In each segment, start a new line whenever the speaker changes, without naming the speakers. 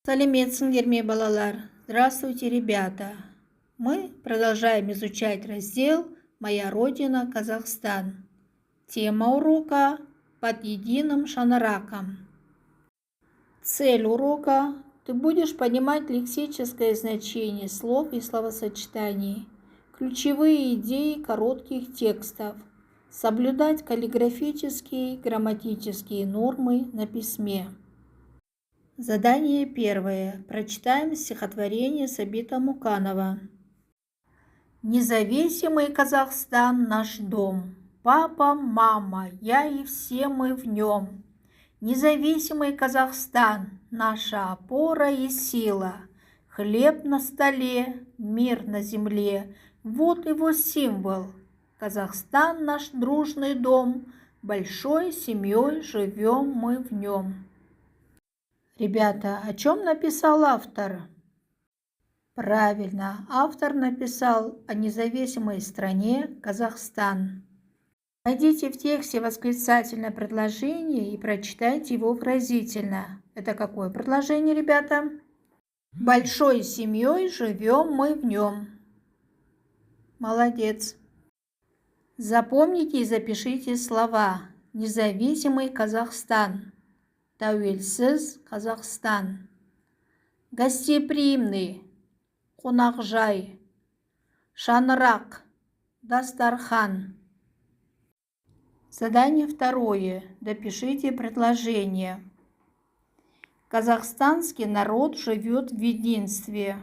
Сәлеметсіңдер ме, балалар? Здравствуйте, ребята! Мы продолжаем изучать раздел «Моя Родина, Казахстан». Тема урока «Под единым шанраком». Цель урока – ты будешь понимать лексическое значение слов и словосочетаний, ключевые идеи коротких текстов, соблюдать каллиграфические и грамматические нормы на письме. Задание первое. Прочитаем стихотворение Сабита Муканова. Независимый Казахстан наш дом. Папа, мама, я и все мы в нем. Независимый Казахстан, наша опора и сила. Хлеб на столе, мир на земле. Вот его символ. Казахстан наш дружный дом. Большой семьей живем мы в нем. Ребята, о чем написал автор? Правильно, автор написал о независимой стране Казахстан. Найдите в тексте восклицательное предложение и прочитайте его выразительно. Это какое предложение, ребята? Большой семьей живем мы в нем. Молодец. Запомните и запишите слова. Независимый Казахстан. Тәуелсіз Казахстан. Гостеприимный, қонақжай. Шаңырақ, дастархан. Задание второе. Допишите предложение. Казахстанский народ живет в единстве.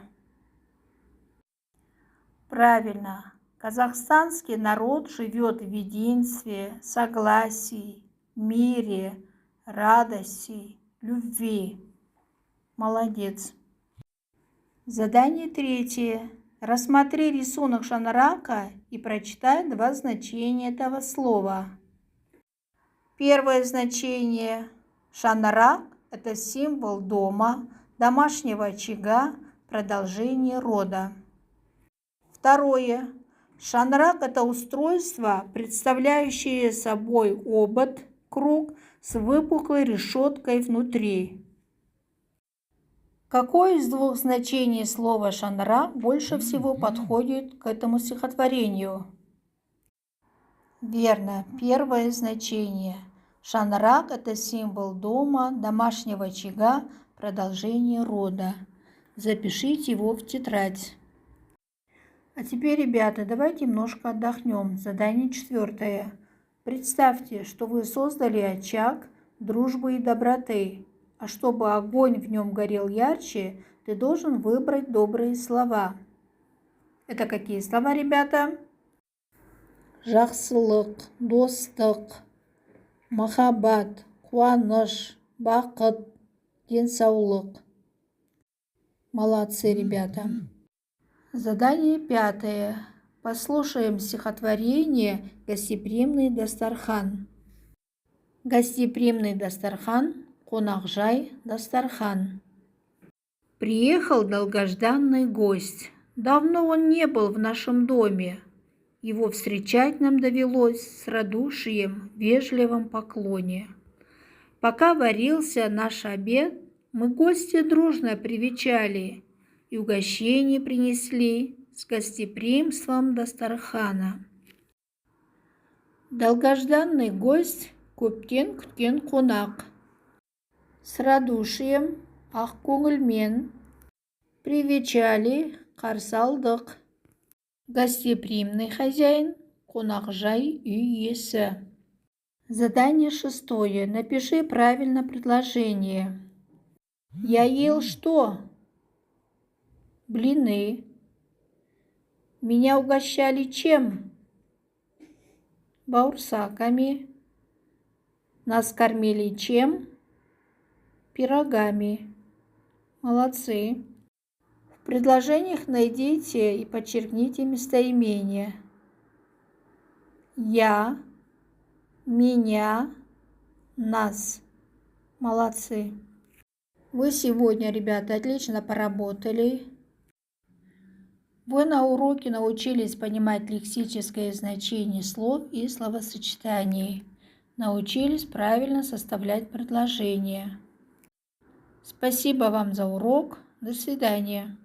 Правильно. Казахстанский народ живет в единстве, согласии, мире, радости, любви. Молодец. Задание третье. Рассмотри рисунок шанрака и прочитай два значения этого слова. Первое значение. Шанрак – это символ дома, домашнего очага, продолжение рода. Второе. Шанрак – это устройство, представляющее собой обод, круг, с выпуклой решеткой внутри. Какое из двух значений слова «шанрак» больше всего подходит к этому стихотворению? Верно, первое значение. Шанрак – это символ дома, домашнего очага, продолжение рода. Запишите его в тетрадь. А теперь, ребята, давайте немножко отдохнем. Задание четвертое. Представьте, что вы создали очаг дружбы и доброты, а чтобы огонь в нем горел ярче, ты должен выбрать добрые слова. Это какие слова, ребята? Жақсылық, достық, махаббат, қуаныш, бақыт, денсаулық. Молодцы, ребята. Задание пятое. Послушаем стихотворение «Гостеприимный дастархан». Гостеприимный дастархан, қонақжай дастархан. Приехал долгожданный гость. Давно он не был в нашем доме. Его встречать нам довелось с радушием, вежливом поклоне. Пока варился наш обед, мы гостя дружно привечали и угощение принесли с гостеприимством дастархана. Долгожданный гость көптен күткен қонақ. С радушием, ақ көңілмен привечали, қарсы алдық. Гостеприимный хозяин, қонақжай үй иесі. Задание шестое. Напиши правильно предложение. Я ел что? Блины. Меня угощали чем? Баурсаками. Нас кормили чем? Пирогами. Молодцы. В предложениях найдите и подчеркните местоимения. Я, меня, нас. Молодцы. Вы сегодня, ребята, отлично поработали. Вы на уроке научились понимать лексическое значение слов и словосочетаний. Научились правильно составлять предложения. Спасибо вам за урок. До свидания.